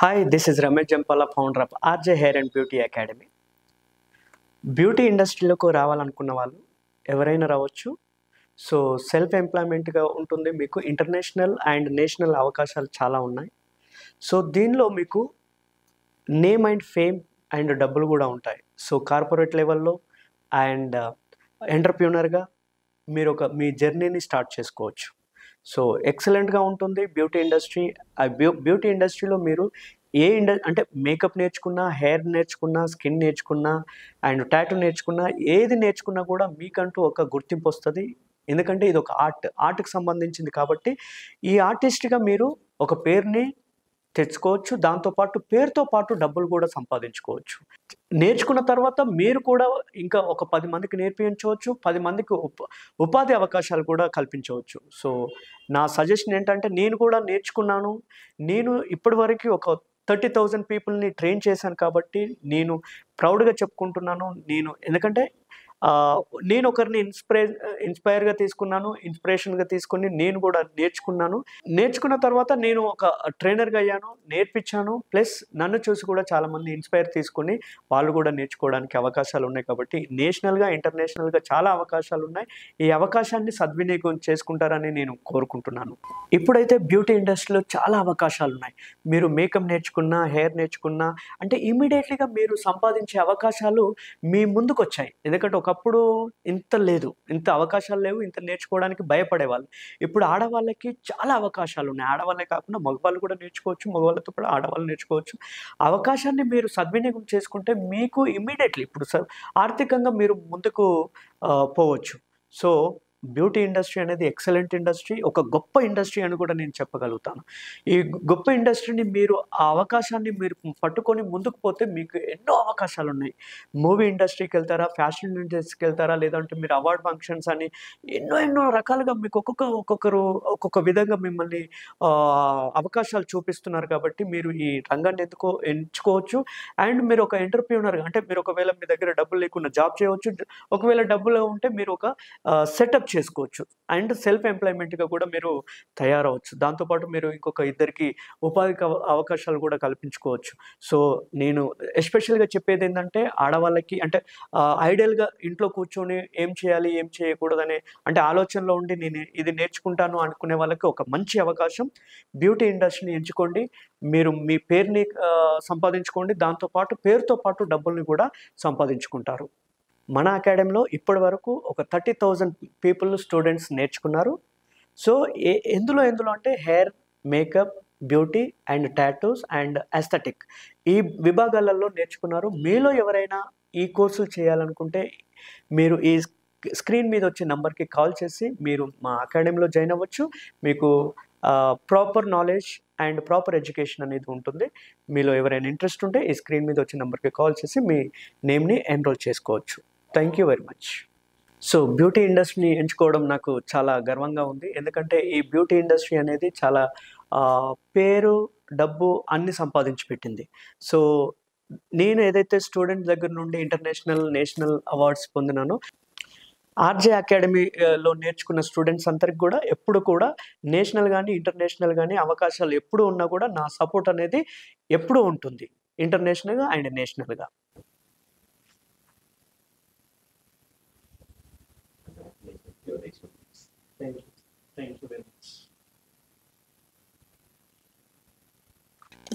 Hi, this is Ramesh Jampala, founder of RJ Hair and Beauty Academy. Beauty ఇండస్ట్రీలోకి రావాలనుకున్న వాళ్ళు ఎవరైనా రావచ్చు. So self ఎంప్లాయ్మెంట్గా ఉంటుంది. మీకు ఇంటర్నేషనల్ అండ్ నేషనల్ అవకాశాలు చాలా ఉన్నాయి. సో దీనిలో మీకు నేమ్ అండ్ ఫేమ్ అండ్ డబ్బులు కూడా ఉంటాయి. సో కార్పొరేట్ లెవెల్లో అండ్ ఎంటర్ప్రీనర్గా మీరు మీ జర్నీని స్టార్ట్ చేసుకోవచ్చు. సో ఎక్సలెంట్గా ఉంటుంది బ్యూటీ ఇండస్ట్రీ. బ్యూటీ ఇండస్ట్రీలో మీరు అంటే మేకప్ నేర్చుకున్నా, హెయిర్ నేర్చుకున్నా, స్కిన్ నేర్చుకున్నా అండ్ టాటూ నేర్చుకున్నా, ఏది నేర్చుకున్నా కూడా మీకంటూ ఒక గుర్తింపు వస్తుంది. ఎందుకంటే ఇది ఒక ఆర్ట్కి సంబంధించింది కాబట్టి ఈ ఆర్టిస్ట్గా మీరు ఒక పేరుని తెచ్చుకోవచ్చు. దాంతోపాటు పేరుతో పాటు డబ్బులు కూడా సంపాదించుకోవచ్చు. నేర్చుకున్న తర్వాత మీరు కూడా ఇంకా ఒక 10 మందికి నేర్పించవచ్చు. 10 మందికి ఉపాధి అవకాశాలు కూడా కల్పించవచ్చు. సో నా సజెషన్ ఏంటంటే, నేను కూడా నేర్చుకున్నాను. నేను ఇప్పటివరకు ఒక 30,000 పీపుల్ని ట్రైన్ చేశాను కాబట్టి నేను ప్రౌడ్గా చెప్పుకుంటున్నాను. ఎందుకంటే నేను ఒకరిని ఇన్స్పైర్గా తీసుకున్నాను, ఇన్స్పిరేషన్గా తీసుకొని నేను కూడా నేర్చుకున్నాను. నేర్చుకున్న తర్వాత నేను ఒక ట్రైనర్గా అయ్యాను, నేర్పించాను. ప్లస్ నన్ను చూసి కూడా చాలామంది ఇన్స్పైర్ తీసుకొని వాళ్ళు కూడా నేర్చుకోవడానికి అవకాశాలు ఉన్నాయి. కాబట్టి నేషనల్గా, ఇంటర్నేషనల్గా చాలా అవకాశాలు ఉన్నాయి. ఈ అవకాశాన్ని సద్వినియోగం చేసుకుంటారని నేను కోరుకుంటున్నాను. ఇప్పుడైతే బ్యూటీ ఇండస్ట్రీలో చాలా అవకాశాలు ఉన్నాయి. మీరు మేకప్ నేర్చుకున్నా, హెయిర్ నేర్చుకున్నా అంటే ఇమీడియట్లీగా మీరు సంపాదించే అవకాశాలు మీ ముందుకు వచ్చాయి. ఎందుకంటే ఒకప్పుడు ఇంత అవకాశాలు లేవు, ఇంత నేర్చుకోవడానికి భయపడేవాళ్ళు. ఇప్పుడు ఆడవాళ్ళకి చాలా అవకాశాలు ఉన్నాయి. ఆడవాళ్ళే కాకుండా మగవాళ్ళు కూడా నేర్చుకోవచ్చు, మగవాళ్ళతో కూడా ఆడవాళ్ళు నేర్చుకోవచ్చు. అవకాశాన్ని మీరు సద్వినియోగం చేసుకుంటే మీకు ఇమ్మీడియట్లీ ఇప్పుడు ఆర్థికంగా మీరు ముందుకు పోవచ్చు. సో బ్యూటీ ఇండస్ట్రీ అనేది ఎక్సలెంట్ ఇండస్ట్రీ, ఒక గొప్ప ఇండస్ట్రీ అని కూడా నేను చెప్పగలుగుతాను. ఈ గొప్ప ఇండస్ట్రీని మీరు ఆ అవకాశాన్ని మీరు పట్టుకొని ముందుకు పోతే మీకు ఎన్నో అవకాశాలు ఉన్నాయి. మూవీ ఇండస్ట్రీకి వెళ్తారా, ఫ్యాషన్ ఇండస్ట్రీకి వెళ్తారా, లేదంటే మీరు అవార్డ్ ఫంక్షన్స్ అని ఎన్నో రకాలుగా మీకు ఒక్కొక్కరు ఒక్కొక్క విధంగా మిమ్మల్ని అవకాశాలు చూపిస్తున్నారు. కాబట్టి మీరు ఈ రంగాన్ని ఎంచుకోవచ్చు. అండ్ మీరు ఒక ఎంటర్ప్రీనర్గా అంటే మీరు ఒకవేళ మీ దగ్గర డబ్బులు లేకుండా జాబ్ చేయవచ్చు. ఒకవేళ డబ్బులు ఉంటే మీరు ఒక సెటప్ చేసుకోవచ్చు. అండ్ సెల్ఫ్ ఎంప్లాయ్మెంట్గా కూడా మీరు తయారవచ్చు. దాంతోపాటు మీరు ఇంకొక ఇద్దరికి ఉపాధి అవకాశాలు కూడా కల్పించుకోవచ్చు. సో నేను ఎస్పెషల్గా చెప్పేది ఏంటంటే, ఆడవాళ్ళకి అంటే ఐడియల్గా ఇంట్లో కూర్చొని ఏం చేయాలి, ఏం చేయకూడదనే అంటే ఆలోచనలో ఉండి నేను ఇది నేర్చుకుంటాను అనుకునే వాళ్ళకి ఒక మంచి అవకాశం. బ్యూటీ ఇండస్ట్రీని ఎంచుకోండి. మీరు మీ పేరుని సంపాదించుకోండి. దాంతోపాటు పేరుతో పాటు డబ్బుల్ని కూడా సంపాదించుకుంటారు. మన అకాడమీలో ఇప్పటి వరకు ఒక 30,000 పీపుల్ స్టూడెంట్స్ నేర్చుకున్నారు. సో ఎందులో అంటే hair, makeup, beauty and tattoos and aesthetic ఈ విభాగాలలో నేర్చుకున్నారు. మీలో ఎవరైనా ఈ కోర్సులు చేయాలనుకుంటే మీరు ఈ స్క్రీన్ మీద వచ్చే నంబర్కి కాల్ చేసి మీరు మా అకాడమీలో జాయిన్ అవ్వచ్చు. మీకు proper knowledge and proper education అనేది ఉంటుంది. మీలో ఎవరైనా ఇంట్రెస్ట్ ఉంటే ఈ స్క్రీన్ మీద వచ్చే నెంబర్కి కాల్ చేసి మీ నేమ్ని ఎన్రోల్ చేసుకోవచ్చు. Thank you very much. So beauty ఇండస్ట్రీని ఎంచుకోవడం నాకు చాలా గర్వంగా ఉంది. ఎందుకంటే ఈ బ్యూటీ ఇండస్ట్రీ అనేది చాలా పేరు, డబ్బు అన్నీ సంపాదించి పెట్టింది. సో నేను ఏదైతే స్టూడెంట్ దగ్గర నుండి ఇంటర్నేషనల్, నేషనల్ అవార్డ్స్ పొందినానో, ఆర్జే అకాడమీలో నేర్చుకున్న స్టూడెంట్స్ అందరికి కూడా ఎప్పుడు కూడా నేషనల్ కానీ, ఇంటర్నేషనల్ కానీ అవకాశాలు ఎప్పుడు ఉన్నా కూడా నా సపోర్ట్ అనేది ఎప్పుడూ ఉంటుంది, ఇంటర్నేషనల్గా అండ్ నేషనల్గా.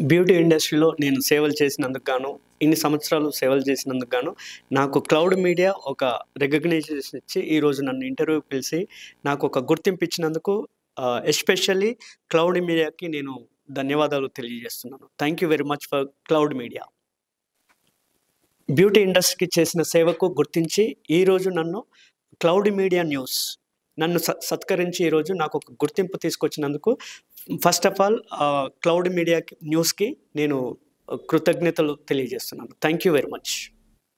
బ్యూటీ ఇండస్ట్రీలో నేను సేవలు చేసినందుకు గాను, ఇన్ని సంవత్సరాలు సేవలు చేసినందుకు గాను నాకు క్లౌడ్ మీడియా ఒక రికగ్నైజేషన్ ఇచ్చి ఈరోజు నన్ను ఇంటర్వ్యూ పిలిచి నాకు ఒక గుర్తింపు ఇచ్చినందుకు ఎస్పెషల్లీ క్లౌడ్ మీడియాకి నేను ధన్యవాదాలు తెలియజేస్తున్నాను. Thank you very much for cloud media. Beauty ఇండస్ట్రీకి చేసిన సేవకు గుర్తించి ఈరోజు నన్ను క్లౌడ్ మీడియా న్యూస్ నన్ను సత్కరించి ఈరోజు నాకు ఒక గుర్తింపు తీసుకొచ్చినందుకు first of all cloud media న్యూస్కి నేను కృతజ్ఞతలు తెలియజేస్తున్నాను. Thank you very much.